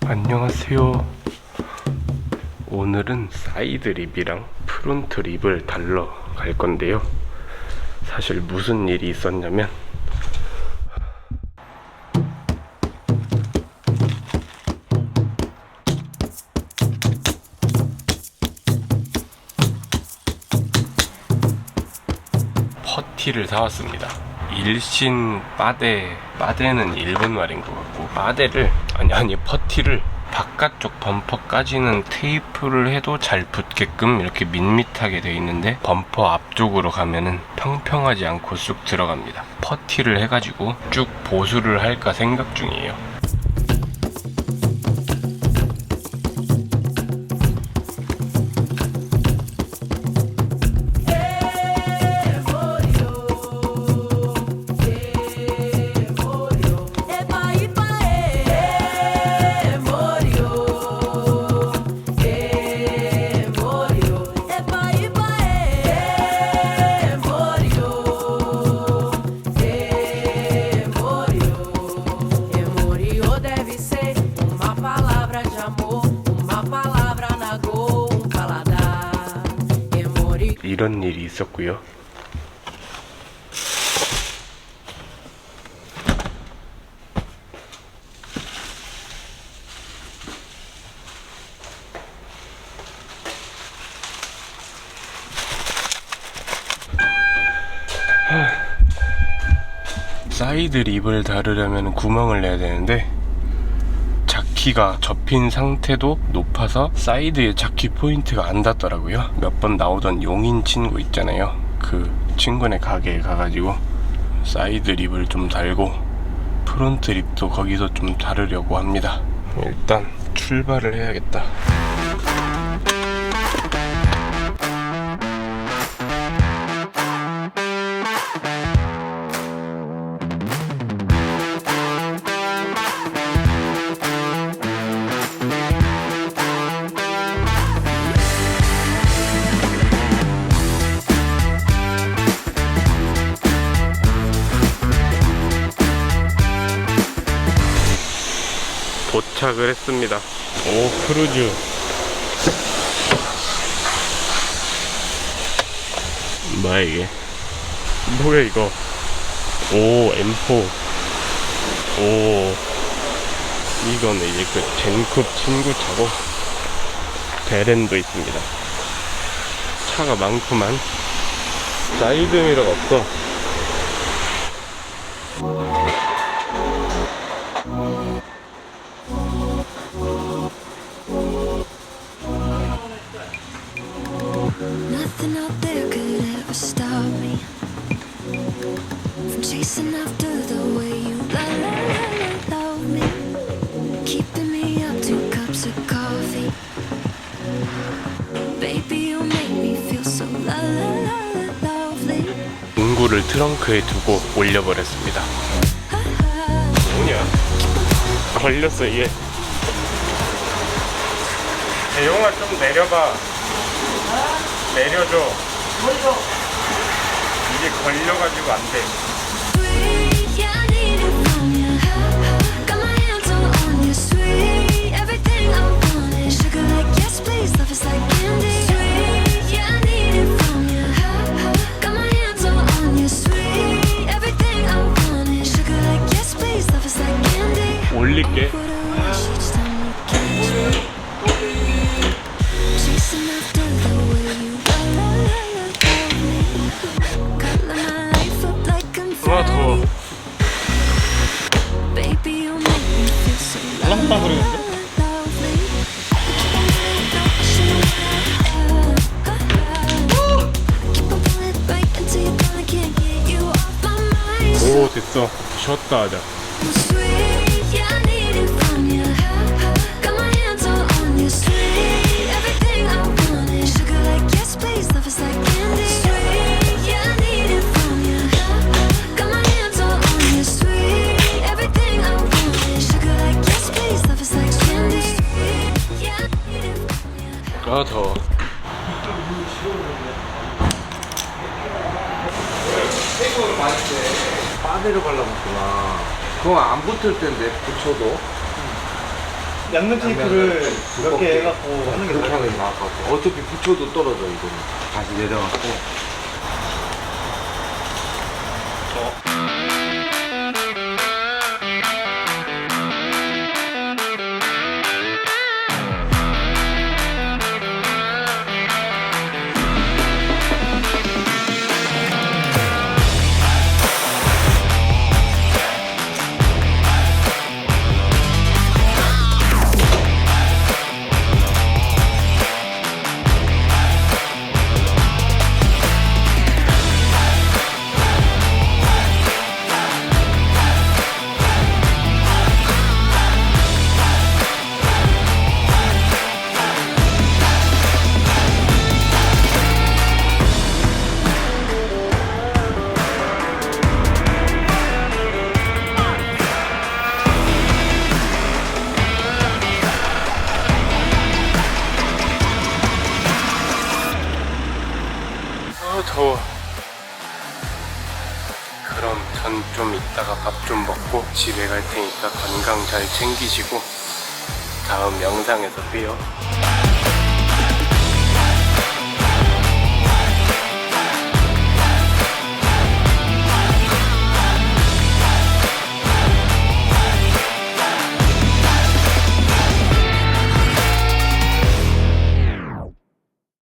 안녕하세요. 오늘은 사이드 립이랑 프론트 립을 달러 갈 건데요. 사실 무슨 일이 있었냐면 퍼티를 사왔습니다. 일신 빠데는 일본 말인 것 같고, 빠데를 퍼티를 바깥쪽 범퍼까지는 테이프를 해도 잘 붙게끔 이렇게 밋밋하게 되어 있는데, 범퍼 앞쪽으로 가면은 평평하지 않고 쑥 들어갑니다. 퍼티를 해가지고 쭉 보수를 할까 생각 중이에요. 이런 일이 있었고요. 사이드 립을 다루려면 구멍을 내야 되는데, 자키가 접힌 상태도 높아서 사이드에 자키 포인트가 안 닿더라고요. 몇 번 나오던 용인 친구 있잖아요. 그 친구네 가게에 가가지고 사이드 립을 좀 달고 프론트 립도 거기서 좀 다르려고 합니다. 일단 출발을 해야겠다. 도착을 했습니다. 오, 크루즈. 뭐야 이게? 뭐야 이거? 오, M4. 오, 이거는 이제 그 젠쿱 친구 차고, 베렌도 있습니다. 차가 많구만. 사이드미러가 없어. Nothing out there could ever stop me from chasing after the way you love me, keeping me up 2 cups of coffee. Baby, you make me feel so lovely. 공구를 트렁크에 두고 올려버렸습니다. 뭐냐? 걸렸어 이게. 대용아 좀 내려봐. 내려줘. 이게 걸려가지고 안 돼. Sweet, yeah, I need it from you. Got my hands all on you, sweet. Everything I want is sugar like yes, please. Love is like candy. Sweet, yeah, I need it from you. Got my hands all on you, sweet. Everything I want is sugar like yes, please. Love is like candy. 올릴게. What a rush each time you catch me. Chasing after the way you love me. Color my life up like I'm 와, 더워. Baby, you make me feel so lovely. Keep on pulling right until you're gone. I can't get you off my mind. 오, 됐어. 쉬었다 하자. Sweet, yeah, I need it from you. Got my hands all on you, sweet. Everything I want is sugar like yes, please. Love is like candy. Sweet, yeah, I need it from you. Got my hands all on you, sweet. Everything I want is sugar like yes, please. Love is like candy. Sweet, yeah, I need it from you. 아, 더워. 빠데를 발라먹구나. 그거 안 붙을 텐데 붙여도. 양면테이프를 이렇게 해갖고 하는 게 그렇게 나을 하는 게 나을 것 같아. 어차피 붙여도 떨어져 이거는. 다시 내려갖고. 더워. 그럼 전 좀 이따가 밥 좀 먹고 집에 갈 테니까 건강 잘 챙기시고 다음 영상에서 봬요.